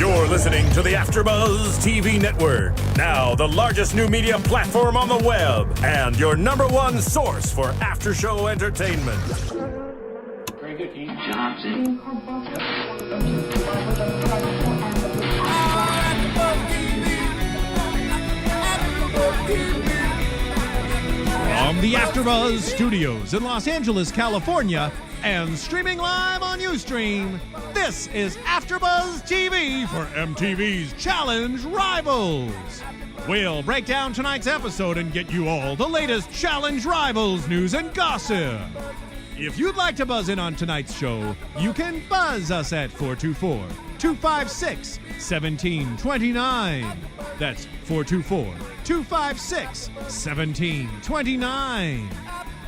You're listening to the AFTERBUZZ TV network, now the largest new media platform on the web, and your number one source for after-show entertainment. Very good, Keith. Johnson. From the AFTERBUZZ Studios in Los Angeles, California, and streaming live on Ustream, this is AFTERBUZZ TV for MTV's Challenge Rivals. We'll break down tonight's episode and get you all the latest Challenge Rivals news and gossip. If you'd like to buzz in on tonight's show, you can buzz us at 424-256-1729. That's 424-256-1729.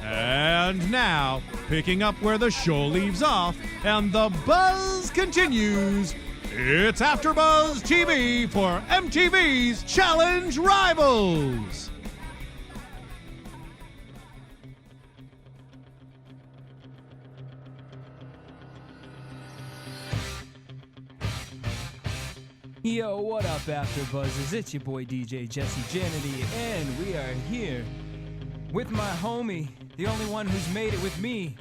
And now, picking up where the show leaves off and the buzz continues, it's AFTERBUZZ TV for MTV's Challenge Rivals. Yo, what up, AfterBuzzers? It's your boy DJ Jesse Janedy, and we are here with my homie, the only one who's made it with me.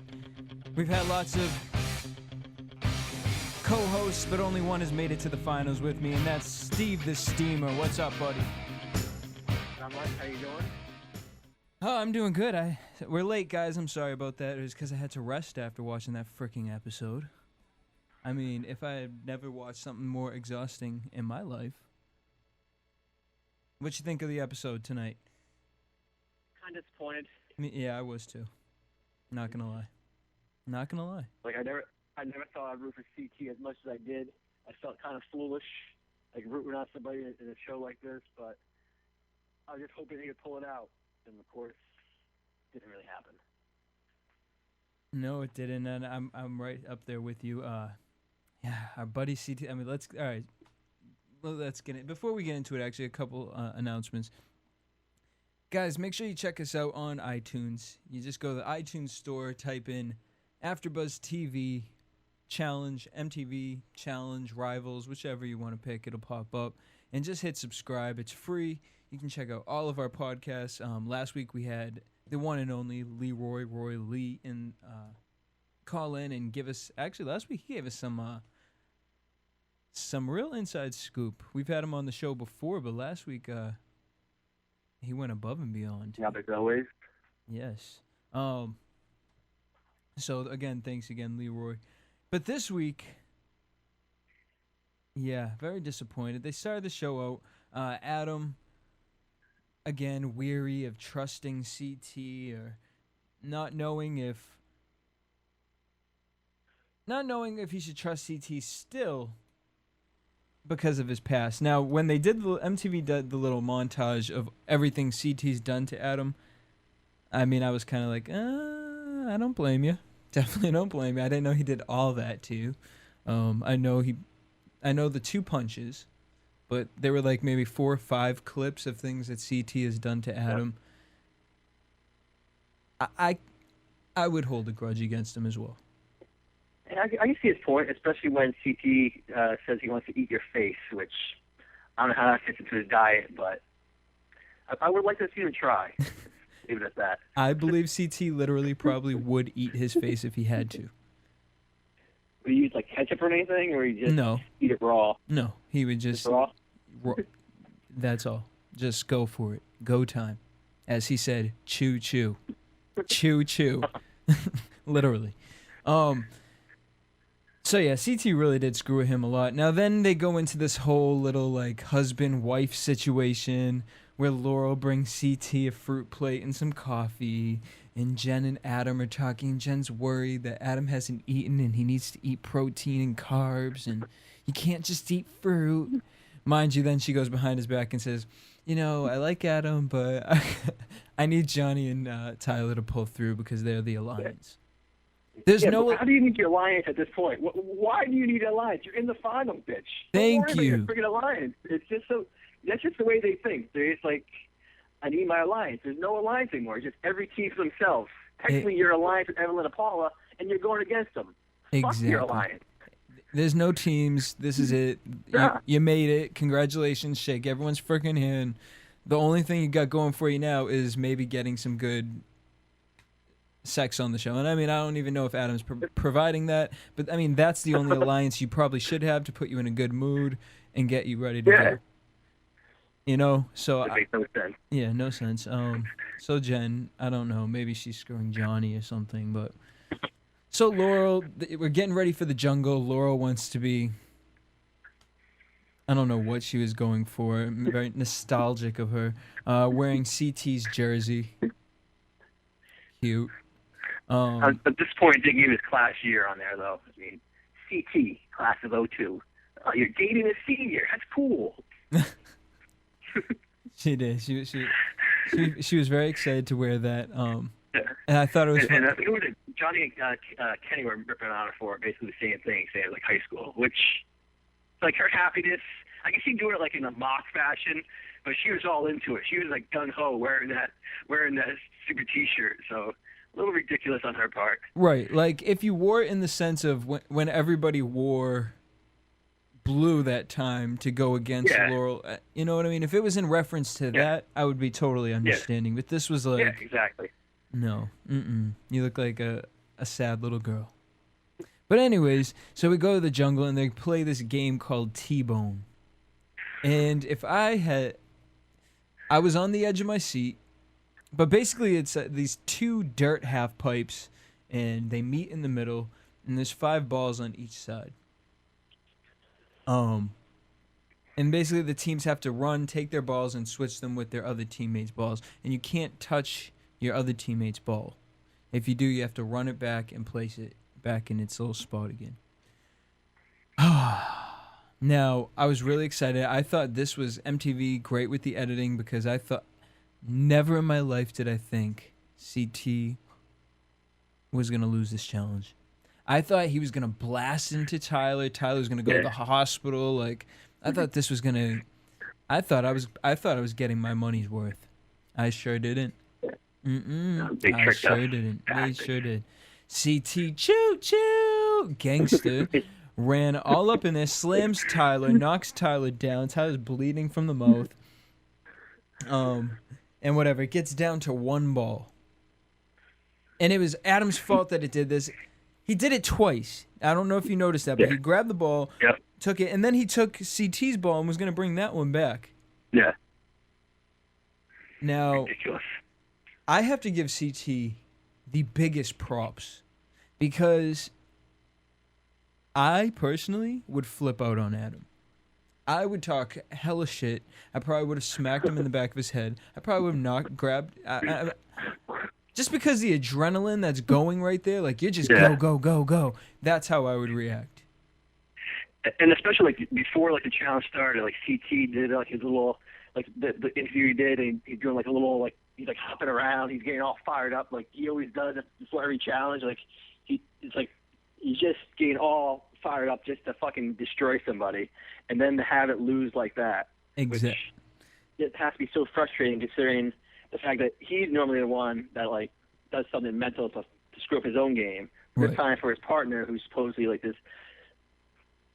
We've had lots of co-hosts, but only one has made it to the finals with me, and that's Steve the Steamer. What's up, buddy? Not much. How you doing? Oh, I'm doing good. We're late, guys. I'm sorry about that. It was because I had to rest after watching that freaking episode. I mean, if I had never watched something more exhausting in my life. What you think of the episode tonight? Kind of disappointed. Yeah, I was too. Not gonna lie. Like I never thought I'd root for CT as much as I did. I felt kind of foolish, like rooting on somebody in a show like this. But I was just hoping he could pull it out, and of course, it didn't really happen. No, it didn't, and I'm right up there with you. Yeah, our buddy CT. I mean, let's get it. Before we get into it, actually, a couple announcements. Guys, make sure you check us out on iTunes. You just go to the iTunes store, type in AFTERBUZZ TV Challenge, MTV Challenge Rivals, whichever you want to pick, it'll pop up. And just hit subscribe. It's free. You can check out all of our podcasts. Last week we had the one and only Roy Lee, and call in and give us. Actually, last week he gave us some real inside scoop. We've had him on the show before, but last week he went above and beyond. Yeah, there's always. Yes. So again, thanks again, Leroy. But this week, yeah, very disappointed. They started the show out. Adam, again, weary of trusting CT or not knowing if he should trust CT still because of his past. Now, when they did MTV did the little montage of everything CT's done to Adam, I mean, I was kind of like, I don't blame you. Definitely don't blame you. I didn't know he did all that to you. I know the 2 punches, but there were like maybe 4 or 5 clips of things that CT has done to Adam. Yeah. I would hold a grudge against him as well. And I can see his point, especially when CT says he wants to eat your face, which I don't know how that fits into his diet, but I would like to see him try. Leave it at that. I believe CT literally probably would eat his face if he had to. Would he use like ketchup or anything, or he just eat it raw? No, he would just raw. That's all. Just go for it. Go time. As he said, chew, chew. Chew, chew. Literally. So yeah, CT really did screw him a lot. Now then they go into this whole little like husband-wife situation where Laurel brings CT a fruit plate and some coffee, and Jen and Adam are talking. Jen's worried that Adam hasn't eaten and he needs to eat protein and carbs, and you can't just eat fruit. Mind you, then she goes behind his back and says, you know, I like Adam, but I need Johnny and Tyler to pull through because they're the alliance. There's no. How do you need your alliance at this point? Why do you need an alliance? You're in the final, bitch. Thank you. Don't worry about your friggin' alliance. It's just so. That's just the way they think. They're just like, I need my alliance. There's no alliance anymore. It's just every team for themselves. Technically, you're alliance with Evelyn and Paula, and you're going against them. Exactly. Fuck your alliance. There's no teams. This is it. Yeah. You made it. Congratulations. Shake everyone's freaking hand. The only thing you got going for you now is maybe getting some good sex on the show. And I mean, I don't even know if Adam's providing that, but I mean, that's the only alliance you probably should have to put you in a good mood and get you ready to go. You know, so That makes no sense. yeah, no sense. So Jen, I don't know, maybe she's screwing Johnny or something, but so Laurel, we're getting ready for the jungle. Laurel wants to be, I don't know what she was going for. I'm very nostalgic of her wearing CT's jersey. Cute. At this point, they gave his class year on there, though. I mean, CT, class of 02. You're dating a senior. That's cool. She did. She was very excited to wear that. And I thought it was. And I think it was Johnny and Kenny were ripping on her for basically the same thing, saying like high school, which like her happiness. I can see doing it like in a mock fashion, but she was all into it. She was like gung ho wearing that stupid T-shirt. So a little ridiculous on her part. Right, like if you wore it in the sense of when everybody wore blue that time to go against Laurel, you know what I mean? If it was in reference to that, I would be totally understanding. But this was like, yeah, exactly. No, you look like a sad little girl. But anyways, so we go to the jungle and they play this game called T-Bone. And if I was on the edge of my seat, but basically it's these two dirt half pipes and they meet in the middle and there's 5 balls on each side. And basically the teams have to run, take their balls and switch them with their other teammates' balls. And you can't touch your other teammate's ball. If you do, you have to run it back and place it back in its little spot again. Now, I was really excited. I thought this was MTV great with the editing because I thought never in my life did I think CT was going to lose this challenge. I thought he was going to blast into Tyler. Tyler was going to go to the hospital. Like, I thought this was going to I thought I was getting my money's worth. I sure didn't. I sure didn't. They sure did. CT choo choo gangster ran all up in there, slams Tyler, knocks Tyler down. Tyler's bleeding from the mouth. And whatever. It gets down to 1 ball. And it was Adam's fault that it did this. He did it twice. I don't know if you noticed that, but he grabbed the ball, took it, and then he took CT's ball and was going to bring that one back. Yeah. Now, ridiculous. I have to give CT the biggest props because I personally would flip out on Adam. I would talk hella shit. I probably would have smacked him in the back of his head. I probably would have not grabbed... just because the adrenaline that's going right there, like you're just go, go, go, go. That's how I would react. And especially like before like the challenge started, like CT did like his little like the interview he did, and he's doing like a little like he's like hopping around, he's getting all fired up like he always does before every challenge. Like it's like he's just getting all fired up just to fucking destroy somebody, and then to have it lose like that. Exactly. It has to be so frustrating considering the fact that he's normally the one that like does something mental to screw up his own game. Right. This time for his partner, who's supposedly like this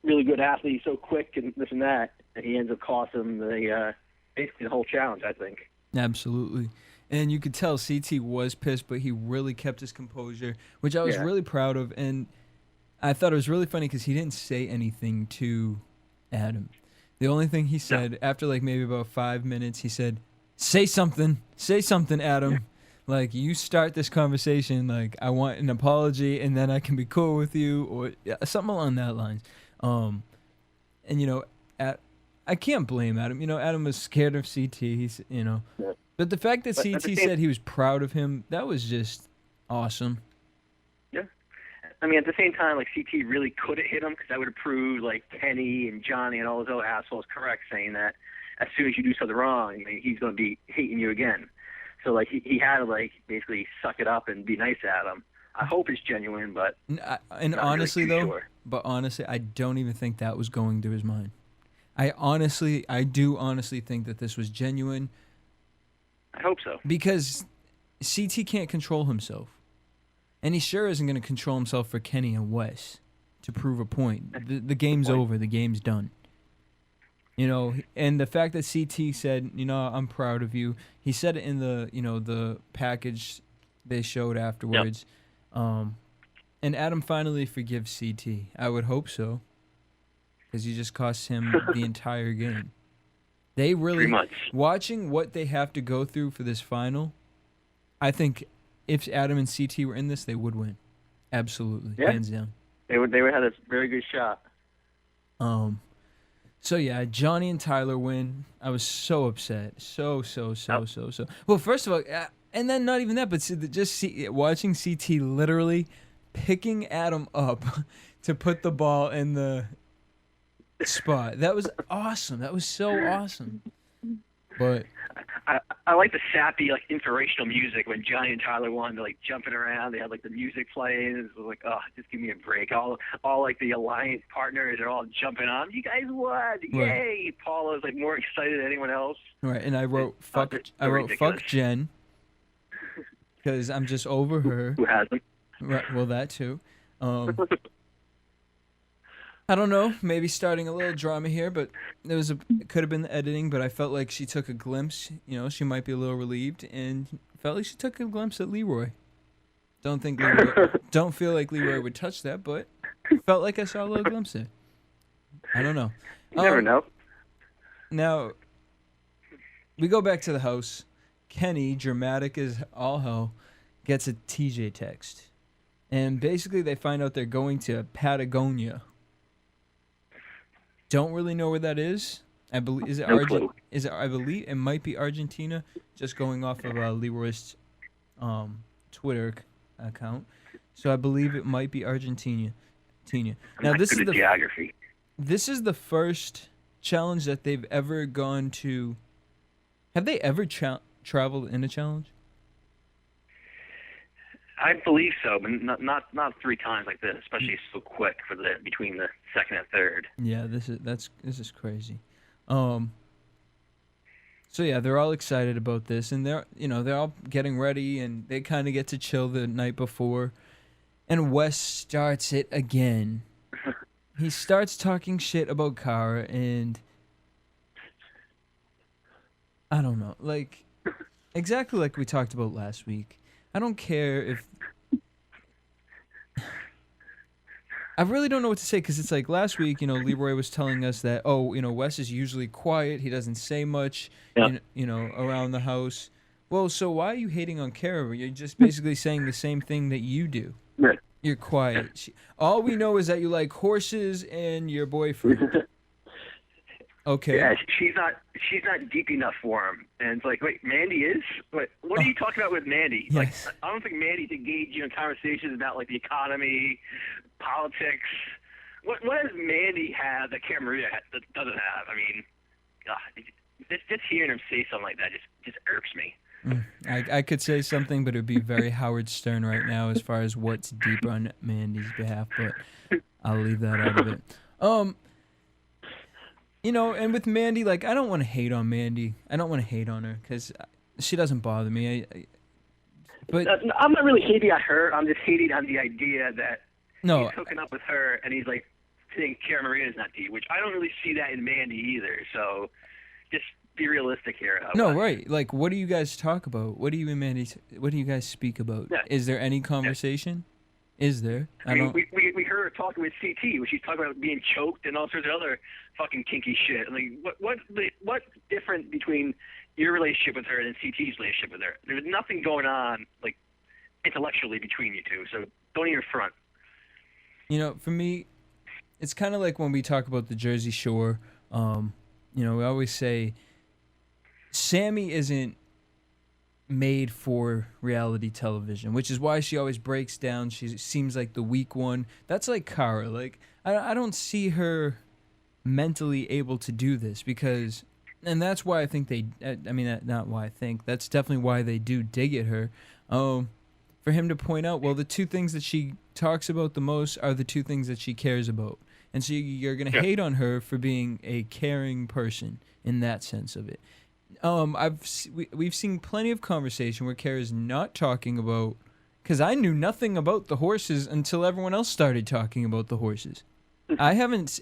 really good athlete, he's so quick and this and that, and he ends up costing him basically the whole challenge, I think. Absolutely. And you could tell CT was pissed, but he really kept his composure, which I was really proud of. And I thought it was really funny because he didn't say anything to Adam. The only thing he said after like maybe about 5 minutes, he said, say something, Adam. Yeah. Like, you start this conversation, like, I want an apology, and then I can be cool with you, or something along that lines. And, you know, I can't blame Adam. You know, Adam was scared of CT. He's, you know. Yeah. But the fact that CT said he was proud of him, that was just awesome. Yeah. I mean, at the same time, like, CT really could have hit him, because that would have proved, like, Kenny and Johnny and all those other assholes correct, saying that as soon as you do something wrong, I mean, he's going to be hating you again. So, like, he had to, like, basically suck it up and be nice at him. I hope it's genuine, but... And honestly, really though, sure. But honestly, I don't even think that was going through his mind. I do honestly think that this was genuine. I hope so. Because CT can't control himself. And he sure isn't going to control himself for Kenny and Wes, to prove a point. The game's over. The game's done. You know, and the fact that CT said, you know, I'm proud of you. He said it in the, you know, the package they showed afterwards. Yep. And Adam finally forgives CT. I would hope so, because he just cost him the entire game. They really, watching what they have to go through for this final, I think if Adam and CT were in this, they would win. Absolutely, hands down. They would have a very good shot. So yeah, Johnny and Tyler win. I was so upset, so. Well, first of all, and then not even that, but watching CT literally picking Adam up to put the ball in the spot. That was awesome. That was so awesome. But I like the sappy, like, inspirational music when Johnny and Tyler won. They're, like, jumping around. They had, like, the music playing. It was like, oh, just give me a break. All like, the alliance partners are all jumping on. You guys won. Yay. Right. Paula's, like, more excited than anyone else. Right, and I wrote, fuck Jen, because I'm just over her. Who hasn't? Right, well, that, too. I don't know, maybe starting a little drama here, but it could have been the editing, but I felt like she took a glimpse. You know, she might be a little relieved, and felt like she took a glimpse at Leroy. Don't feel like Leroy would touch that, but felt like I saw a little glimpse there. I don't know. You never know. Now, we go back to the house. Kenny, dramatic as all hell, gets a TJ text. And basically they find out they're going to Patagonia. Don't really know where that is. I believe I believe it might be Argentina. Just going off of Leroy's Twitter account, so I believe it might be Argentina. Now this is the geography. This is the first challenge that they've ever gone to. Have they ever traveled in a challenge? I believe so, but not 3 times like this, especially so quick between the second and third. Yeah, this is crazy. So yeah, they're all excited about this, and they're all getting ready, and they kind of get to chill the night before, and Wes starts it again. He starts talking shit about Cara, and I don't know, like exactly like we talked about last week. I don't care if... I really don't know what to say, because it's like last week, Leroy was telling us that, Wes is usually quiet. He doesn't say much, around the house. Well, so why are you hating on Cara? You're just basically saying the same thing that you do. Right. You're quiet. All we know is that you like horses and your boyfriend. Okay. Yeah, she's not deep enough for him. And it's like, wait, Mandy is? What are you talking about with Mandy? Yes. Like, I don't think Mandy's engaged in conversations about, like, the economy, politics. What does Mandy have that Cara Maria doesn't have? I mean, just hearing him say something like that just irks me. I could say something, but it would be very Howard Stern right now as far as what's deep on Mandy's behalf, but I'll leave that out of it. And with Mandy, like, I don't want to hate on Mandy. I don't want to hate on her because she doesn't bother me. But I'm not really hating on her. I'm just hating on the idea that he's hooking up with her and he's, like, saying Cara Maria is not deep, which I don't really see that in Mandy either. So just be realistic here. No, right. Like, what do you guys talk about? What do you and Mandy, what do you guys speak about? Yeah. Is there any conversation? Yeah. Is there? We heard her talking with CT, where she's talking about being choked and all sorts of other fucking kinky shit. Like, what's different between your relationship with her and CT's relationship with her? There's nothing going on, like, intellectually between you two, so don't even front. For me, it's kind of like when we talk about the Jersey Shore. We always say Sammy isn't made for reality television, which is why she always breaks down. She seems like the weak one. That's like Cara. Like, I don't see her mentally able to do this because, and that's why I think not why I think, that's definitely why they do dig at her. For him to point out, well, the 2 things that she talks about the most are the 2 things that she cares about. And so you're going to hate on her for being a caring person in that sense of it. We've seen plenty of conversation where Cara's not talking about because I knew nothing about the horses until everyone else started talking about the horses. I haven't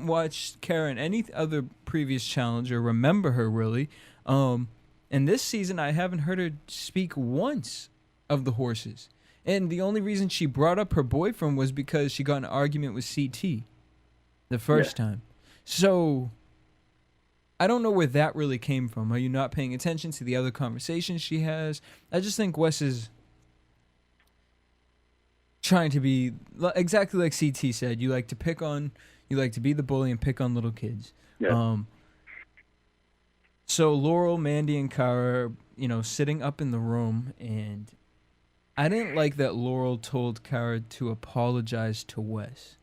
watched Cara in any other previous challenge or remember her really. And this season I haven't heard her speak once of the horses. And the only reason she brought up her boyfriend was because she got in an argument with CT the first time. So I don't know where that really came from. Are you not paying attention to the other conversations she has? I just think Wes is trying to be exactly like CT said. You like to be the bully and pick on little kids. Yeah. So Laurel, Mandy, and Cara, sitting up in the room, and I didn't like that Laurel told Cara to apologize to Wes.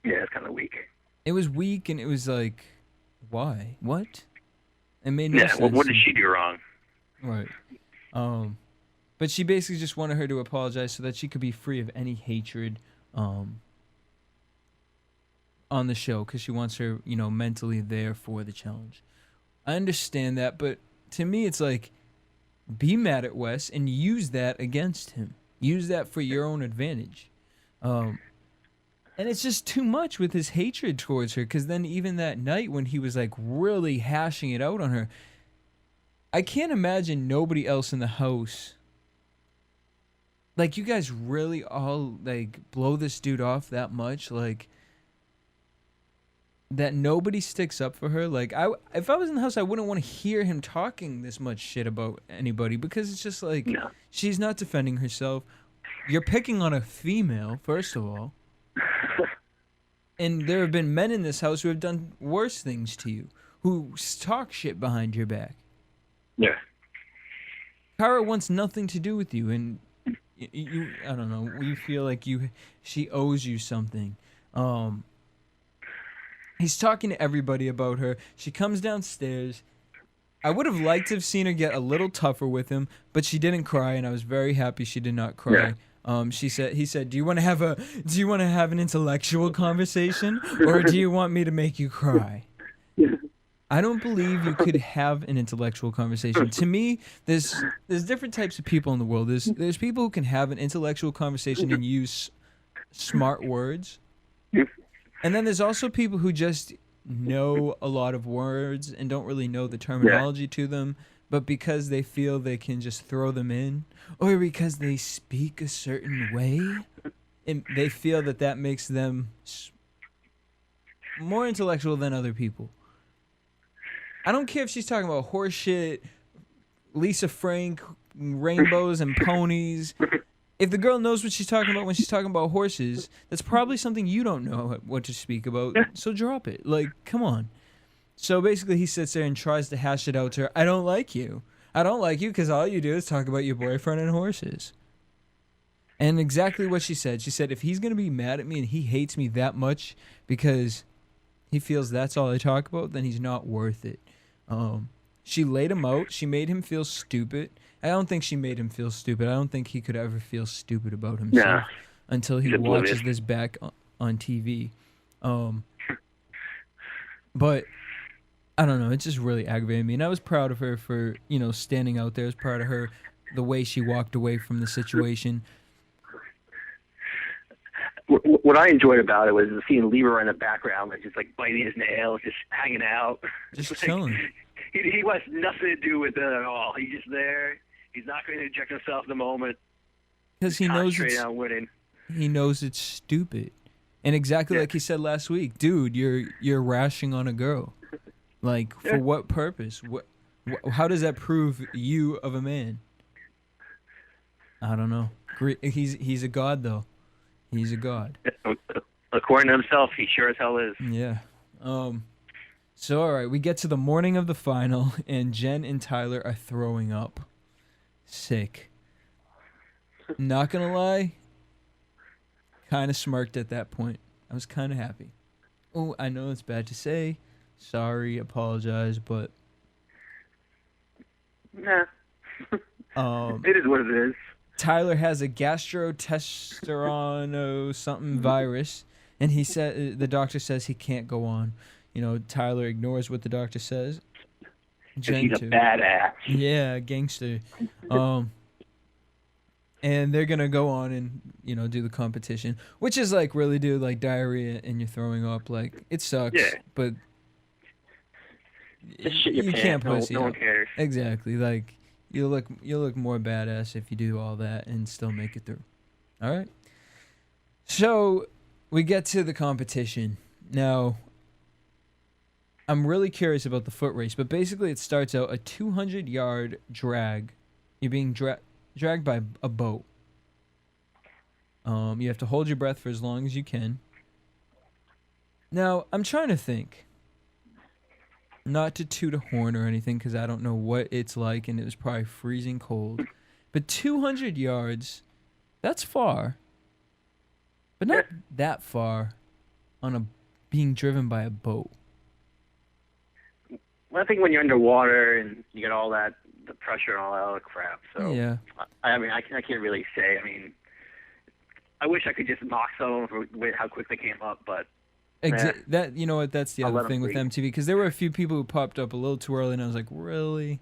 Yeah, it's kind of weak. It was weak, and it was like, why? What? It made no sense. Yeah, what did she do wrong? Right. But she basically just wanted her to apologize so that she could be free of any hatred on the show, because she wants her, mentally there for the challenge. I understand that, but to me it's like, be mad at Wes and use that against him. Use that for your own advantage. And it's just too much with his hatred towards her, because then even that night when he was like really hashing it out on her, I can't imagine nobody else in the house. Like, you guys really all, like, blow this dude off that much? Like, that nobody sticks up for her? Like, if I was in the house, I wouldn't want to hear him talking this much shit about anybody, because it's just like, she's not defending herself. You're picking on a female, first of all. And there have been men in this house who have done worse things to you, who talk shit behind your back. Yeah. Cara wants nothing to do with you, and you I don't know, you feel like she owes you something. He's talking to everybody about her. She comes downstairs. I would have liked to have seen her get a little tougher with him, but she didn't cry, and I was very happy she did not cry. He said, do you want to have an intellectual conversation, or do you want me to make you cry? I don't believe you could have an intellectual conversation. To me, there's different types of people in the world. There's people who can have an intellectual conversation and use smart words. And then there's also people who just know a lot of words and don't really know the terminology to them, but because they feel they can just throw them in, or because they speak a certain way, and they feel that makes them more intellectual than other people. I don't care if she's talking about horse shit, Lisa Frank, rainbows and ponies. If the girl knows what she's talking about when she's talking about horses, that's probably something you don't know what to speak about, so drop it. Like, come on. So basically he sits there and tries to hash it out to her. I don't like you. I don't like you because all you do is talk about your boyfriend and horses. And exactly what she said. She said, if he's going to be mad at me and he hates me that much because he feels that's all I talk about, then he's not worth it. She laid him out. She made him feel stupid. I don't think she made him feel stupid. I don't think he could ever feel stupid about himself until he watches this back on TV. But I don't know. It just really aggravated me. And I was proud of her for, standing out there. I was proud of her, the way she walked away from the situation. What I enjoyed about it was seeing Leroy in the background, like, just like biting his nails, just hanging out. Just chilling. He wants nothing to do with it at all. He's just there. He's not going to inject himself in the moment. Because he knows it's stupid. And exactly like he said last week, dude, you're rashing on a girl. Like, for what purpose? How does that prove you of a man? I don't know. He's a god, though. He's a god. According to himself, he sure as hell is. Yeah. So, all right, we get to the morning of the final, and Jen and Tyler are throwing up. Sick. Not gonna lie, kind of smirked at that point. I was kind of happy. Oh, I know it's bad to say. Sorry, apologize, but... Nah. It is what it is. Tyler has a gastrointestinal something virus, and the doctor says he can't go on. Tyler ignores what the doctor says. He's a badass. Yeah, gangster. and they're gonna go on and do the competition, which is like really do like diarrhea and you're throwing up. Like it sucks, but just shit your you pants. can't pussy no up. one cares. Exactly. Like you'll look more badass if you do all that and still make it through. All right. So we get to the competition now. I'm really curious about the foot race, but basically it starts out a 200-yard drag. You're being dragged by a boat. You have to hold your breath for as long as you can. Now, I'm trying to think. Not to toot a horn or anything, because I don't know what it's like, and it was probably freezing cold. But 200 yards, that's far. But not that far on being driven by a boat. Well, I think when you're underwater and you get all that, the pressure and all that other crap. So Yeah. I mean, I can't really say. I mean, I wish I could just mock someone for how quick they came up, but That you know what? That's the I'll other let 'em thing with breathe. MTV, because there were a few people who popped up a little too early, and I was like, really?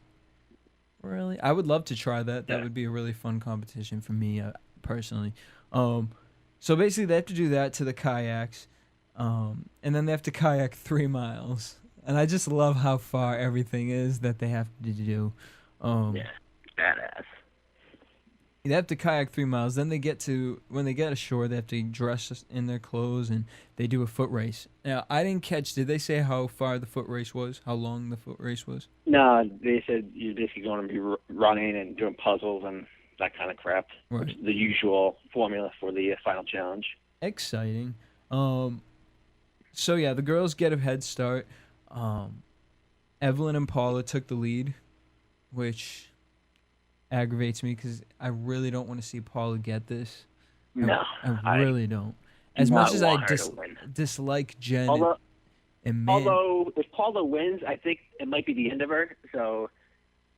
I would love to try that. That would be a really fun competition for me personally. So basically, they have to do that to the kayaks, and then they have to kayak 3 miles. And I just love how far everything is that they have to do. Badass. They have to kayak 3 miles. Then when they get ashore, they have to dress in their clothes and they do a foot race. Now, I didn't catch, did they say how far the foot race was? How long the foot race was? No, they said you're basically going to be running and doing puzzles and that kind of crap. Right. Which is the usual formula for the final challenge. Exciting. So yeah, the girls get a head start. Evelyn and Paula took the lead, which aggravates me because I really don't want to see Paula get this. No, I really don't. As much as I dislike Jen and Man. Although if Paula wins, I think it might be the end of her. So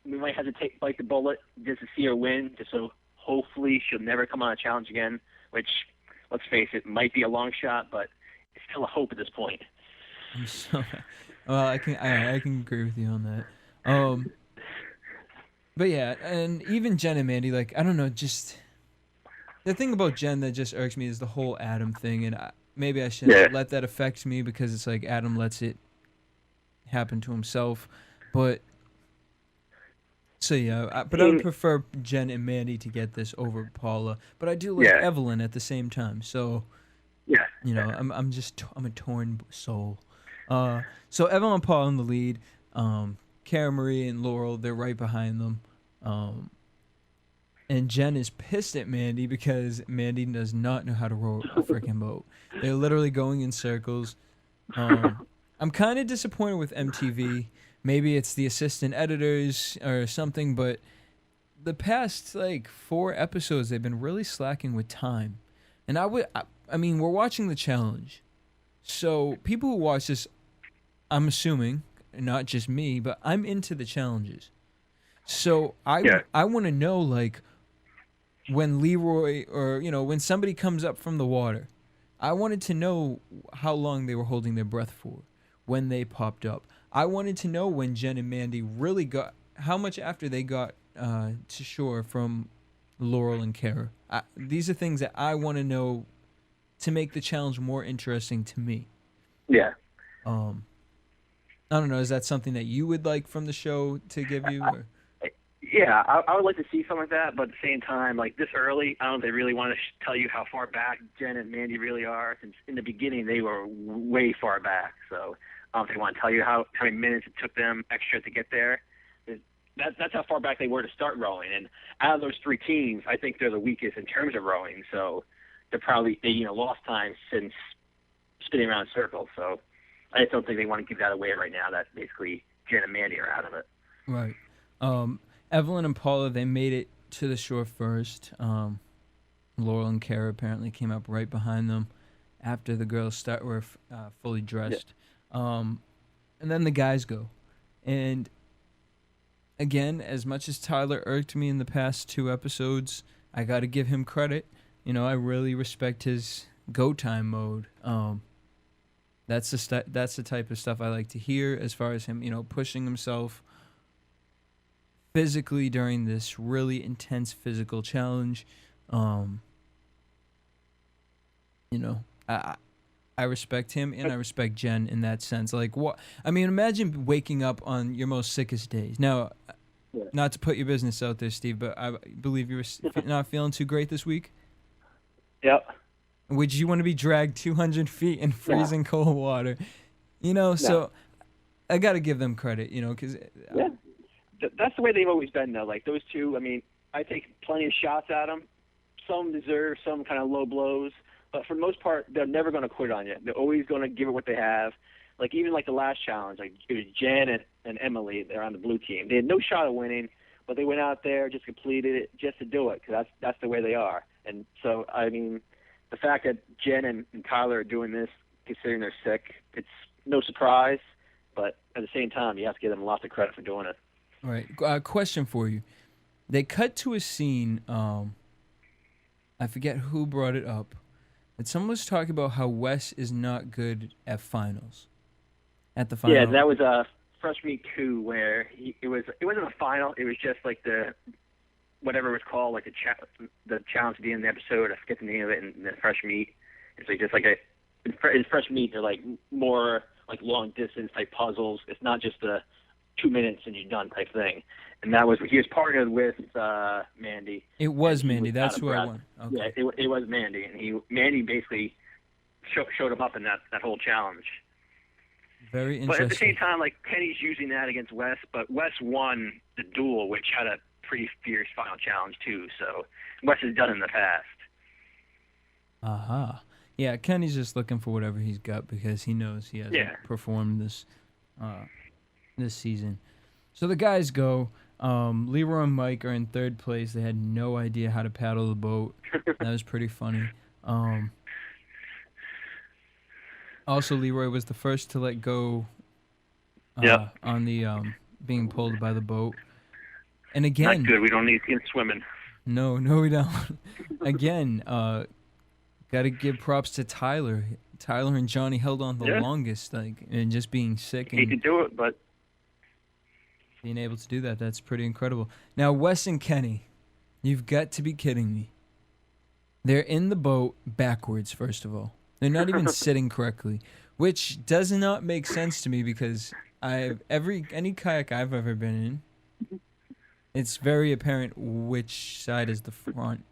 we might have to bite the bullet just to see her win, just so hopefully she'll never come on a challenge again. Which, let's face it, might be a long shot, but it's still a hope at this point. I'm so well. I can agree with you on that. But yeah, and even Jen and Mandy, like I don't know, just the thing about Jen that just irks me is the whole Adam thing, and maybe I shouldn't let that affect me because it's like Adam lets it happen to himself. But so yeah, but I would prefer Jen and Mandy to get this over Paula. But I do like Evelyn at the same time. So you know, I'm a torn soul. So Evelyn and Paula in the lead. Cara Maria and Laurel, they're right behind them. And Jen is pissed at Mandy because Mandy does not know how to row a freaking boat. They're literally going in circles. I'm kind of disappointed with MTV. Maybe it's the assistant editors or something, but the past like 4 episodes, they've been really slacking with time. And I mean, we're watching the challenge. So people who watch this, I'm assuming, not just me, but I'm into the challenges. So I want to know, like, when Leroy or, you know, when somebody comes up from the water, I wanted to know how long they were holding their breath for when they popped up. I wanted to know when Jen and Mandy really got, how much after they got to shore from Laurel and Cara. These are things that I want to know to make the challenge more interesting to me. Yeah. I don't know. Is that something that you would like from the show to give you? Or? Yeah, I would like to see some of that, but at the same time, like this early, I don't know if they really want to tell you how far back Jen and Mandy really are. Since in the beginning, they were way far back. So I don't know if they want to tell you how many minutes it took them extra to get there. That's how far back they were to start rowing. And out of those 3 teams, I think they're the weakest in terms of rowing. So they're probably lost time since spinning around in circles. So I just don't think they want to give that away right now. That basically Jen and Mandy are out of it. Right. Evelyn and Paula, they made it to the shore first. Laurel and Cara apparently came up right behind them after the girls were fully dressed. And then the guys go. And again, as much as Tyler irked me in the past 2 episodes, I got to give him credit. You know, I really respect his go time mode. That's the type of stuff I like to hear as far as him, you know, pushing himself physically during this really intense physical challenge. You know, I respect him and I respect Jen in that sense. Like, what? I mean, imagine waking up on your most sickest days. Now, not to put your business out there, Steve, but I believe you were not feeling too great this week. Yep. Would you want to be dragged 200 feet in freezing cold water? You know, so I got to give them credit, you know, because that's the way they've always been, though. Like, those two, I mean, I take plenty of shots at them. Some deserve some kind of low blows. But for the most part, they're never going to quit on you. They're always going to give it what they have. Like, even like the last challenge, like it was Jen and Emily, they're on the blue team. They had no shot of winning, but they went out there, just completed it, just to do it, because that's the way they are. And so, I mean, the fact that Jen and Tyler are doing this, considering they're sick, it's no surprise. But at the same time, you have to give them lots of credit for doing it. All right. Question for you. They cut to a scene, I forget who brought it up, but someone was talking about how Wes is not good at finals. At the final. Yeah, that was Fresh Meat 2, where it wasn't a final. It was just like whatever it was called, like the challenge at the end of the episode. I forget the name of it. And the Fresh Meat. It's like just like in Fresh Meat, they're like more like long distance type puzzles. It's not just a 2 minutes and you're done type thing. And he was partnered with Mandy. It was Mandy. That's who I won. Okay. Yeah, it was Mandy, and Mandy basically showed him up in that whole challenge. Very interesting. But at the same time, like, Kenny's using that against Wes, but Wes won the duel, which had a pretty fierce final challenge too. So Wes has done it in the past. Aha. Yeah, Kenny's just looking for whatever he's got because he knows he hasn't performed this season. So the guys go. Leroy and Mike are in third place. They had no idea how to paddle the boat. That was pretty funny. Also, Leroy was the first to let go on the being pulled by the boat. And again... Not good. We don't need him swimming. No, we don't. Again, got to give props to Tyler. Tyler and Johnny held on the longest, and just being sick. He could do it, but... Being able to do that, that's pretty incredible. Now, Wes and Kenny, you've got to be kidding me. They're in the boat backwards, first of all. They're not even sitting correctly, which does not make sense to me because any kayak I've ever been in, it's very apparent which side is the front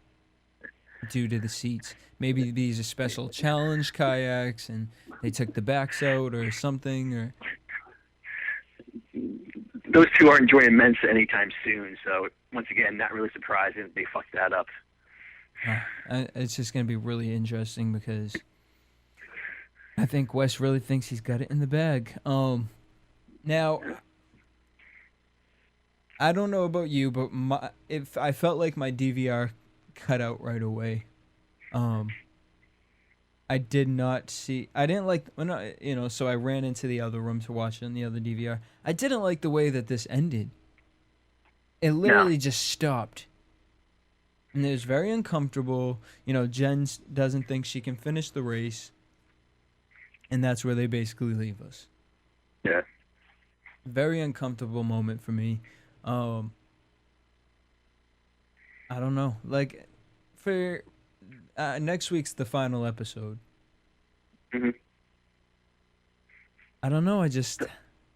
due to the seats. Maybe these are special challenge kayaks and they took the backs out or something. Or those two aren't enjoying Mensa anytime soon, so once again, not really surprising they fucked that up. It's just going to be really interesting because I think Wes really thinks he's got it in the bag. Now, I don't know about you, but I felt like my DVR cut out right away. I did not see. I didn't like. So I ran into the other room to watch it on the other DVR. I didn't like the way that this ended. It literally just stopped. And it was very uncomfortable. Jen doesn't think she can finish the race. And that's where they basically leave us. Yeah. Very uncomfortable moment for me. I don't know. Like, for next week's the final episode. Mm-hmm. I don't know.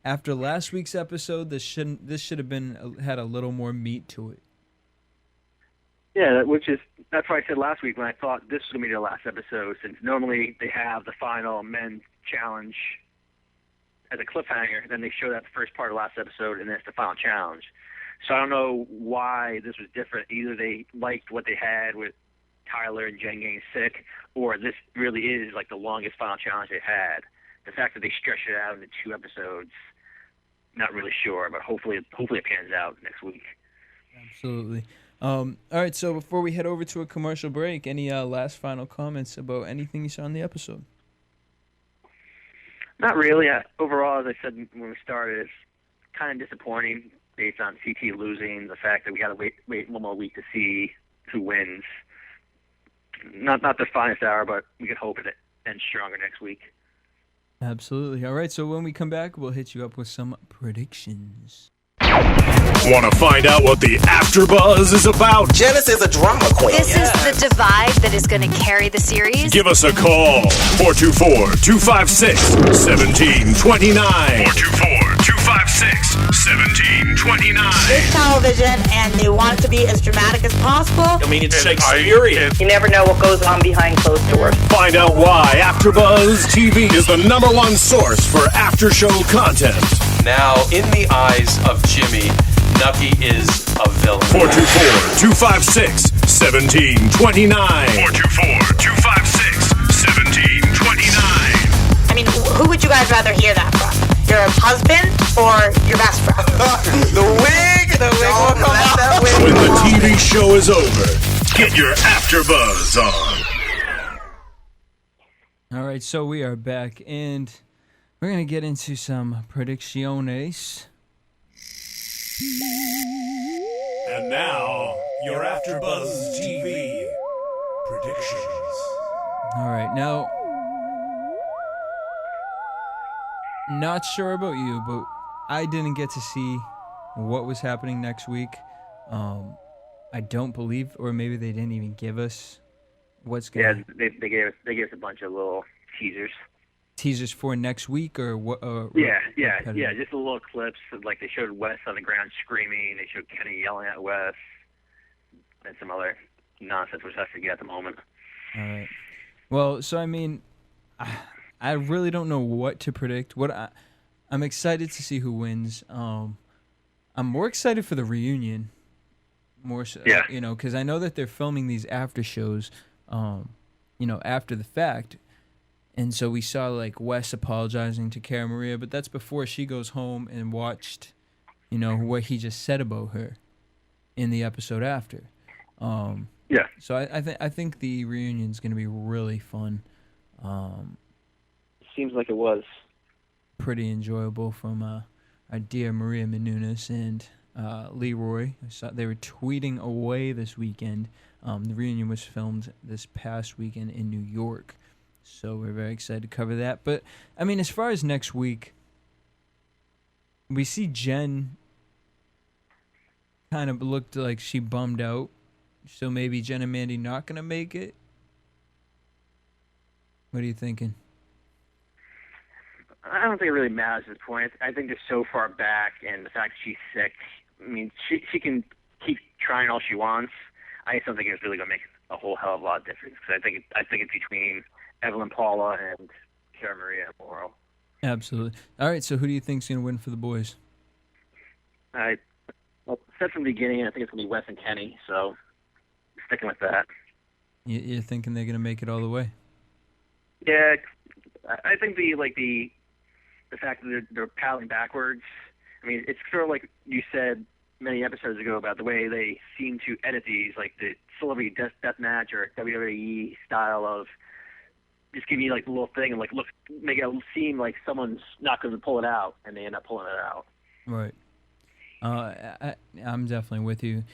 After last week's episode, this should have had a little more meat to it. Yeah, that's why I said last week when I thought this was going to be the last episode, since normally they have the final men's challenge as a cliffhanger, then they show that the first part of the last episode, and then it's the final challenge. So I don't know why this was different. Either they liked what they had with Tyler and Jen getting sick, or this really is like the longest final challenge they had. The fact that they stretched it out into 2 episodes, not really sure, but hopefully it pans out next week. Absolutely. All right, so before we head over to a commercial break, any last final comments about anything you saw in the episode? Not really. Overall, as I said when we started, it's kind of disappointing based on CT losing, the fact that we got to wait one more week to see who wins. Not the finest hour, but we can hope it ends stronger next week. Absolutely. All right, so when we come back, we'll hit you up with some predictions. Want to find out what the AfterBuzz is about? Janice is a drama queen. This is the divide that is going to carry the series. Give us a call. 424-256-1729. 424-256-1729. It's television, and they want it to be as dramatic as possible. I mean, it's Shakespearean. You never know what goes on behind closed doors. Find out why AfterBuzz TV is the #1 source for after-show content. Now, in the eyes of Jimmy, Nucky is a villain. 424-256-1729. 424-256-1729. I mean, who would you guys rather hear that from? Your husband or your best friend? The wig! The wig will come out. That wig. When the TV show is over, get your AfterBuzz on. All right, so we are back, and we're going to get into some predicciones. And now, your AfterBuzz TV predictions. All right, now, not sure about you, but I didn't get to see what was happening next week. I don't believe, or maybe they didn't even give us what's going to... Yeah, they gave us a bunch of little teasers. Teasers for next week, or what? Yeah, just little clips. Like they showed Wes on the ground screaming. They showed Kenny yelling at Wes, and some other nonsense which I forget at the moment. All right. Well, so I mean, I really don't know what to predict. I'm excited to see who wins. I'm more excited for the reunion. More so, yeah. Because I know that they're filming these after shows, after the fact. And so we saw, like, Wes apologizing to Cara Maria, but that's before she goes home and watched, what he just said about her in the episode after. Yeah. So I think the reunion's going to be really fun. Seems like it was. Pretty enjoyable from our dear Maria Menounos and Leroy. I saw they were tweeting away this weekend. The reunion was filmed this past weekend in New York. So we're very excited to cover that. But, I mean, as far as next week, we see Jen kind of looked like she bummed out. So maybe Jen and Mandy not going to make it? What are you thinking? I don't think it really matters at this point. I think they're so far back, and the fact she's sick, I mean, she can keep trying all she wants. I just don't think it's really going to make a whole hell of a lot of difference. Because I think it's between Evelyn Paula and Cara Maria Morrow. Absolutely. All right, so who do you think's going to win for the boys? Well, said from the beginning, I think it's going to be Wes and Kenny, so sticking with that. You're thinking they're going to make it all the way? Yeah, I think the fact that they're paddling backwards. I mean, it's sort of like you said many episodes ago about the way they seem to edit these, like the celebrity death match or WWE style of just give you like the little thing and like look, make it seem like someone's not going to pull it out, and they end up pulling it out. Right. I'm definitely with you.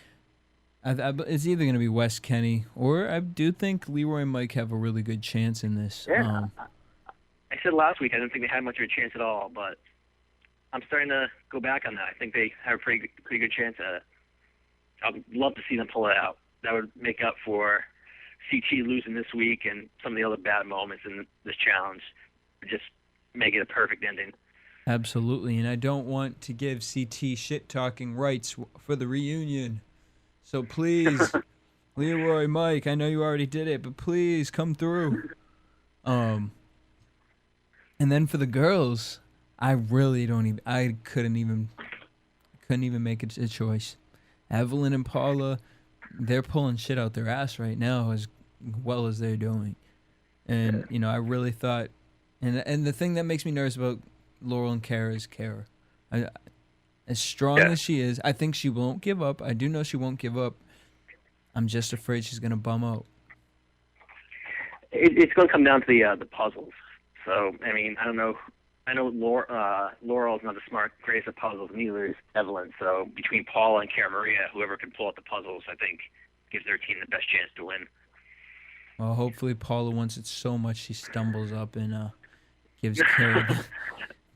It's either going to be Wes, Kenny, or I do think Leroy and Mike have a really good chance in this. Yeah. I said last week I didn't think they had much of a chance at all, but I'm starting to go back on that. I think they have a pretty good chance at it. I'd love to see them pull it out. That would make up for CT losing this week and some of the other bad moments in this challenge. Just make it a perfect ending. Absolutely, and I don't want to give CT shit-talking rights for the reunion. So please, Leroy, Mike, I know you already did it, but please come through. And then for the girls, I couldn't even make a choice. Evelyn and Paula, they're pulling shit out their ass right now as well as they're doing. And, I really thought, and the thing that makes me nervous about Laurel and Cara is Cara. As strong as she is, I think she won't give up. I do know she won't give up. I'm just afraid she's going to bum out. It's going to come down to the puzzles. So, I mean, I don't know. I know Laurel's not the greatest at puzzles, neither is Evelyn. So between Paula and Cara Maria, whoever can pull out the puzzles, I think, gives their team the best chance to win. Well, hopefully Paula wants it so much she stumbles up and gives Cara.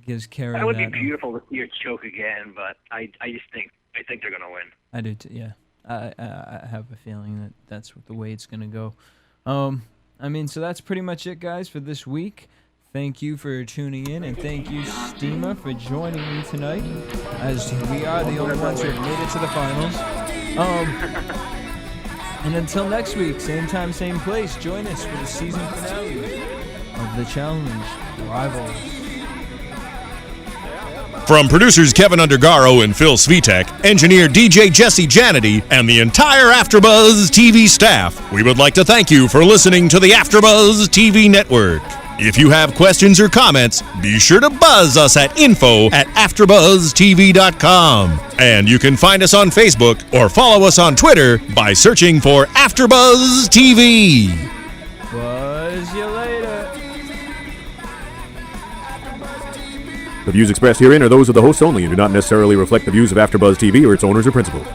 Gives Cara. That would be beautiful to see her choke again, but I just think I think they're gonna win. I do too. Yeah, I have a feeling that that's the way it's gonna go. I mean, so that's pretty much it, guys, for this week. Thank you for tuning in, and thank you, Steema, for joining me tonight, as we are the only ones who have made it to the finals. And until next week, same time, same place, join us for the season finale of The Challenge Rivals. From producers Kevin Undergaro and Phil Svitek, engineer DJ Jesse Janedy, and the entire AfterBuzz TV staff, we would like to thank you for listening to the AfterBuzz TV network. If you have questions or comments, be sure to buzz us at info@AfterBuzzTV.com. And you can find us on Facebook or follow us on Twitter by searching for AfterBuzz TV. Buzz you later. The views expressed herein are those of the hosts only and do not necessarily reflect the views of AfterBuzz TV or its owners or principals.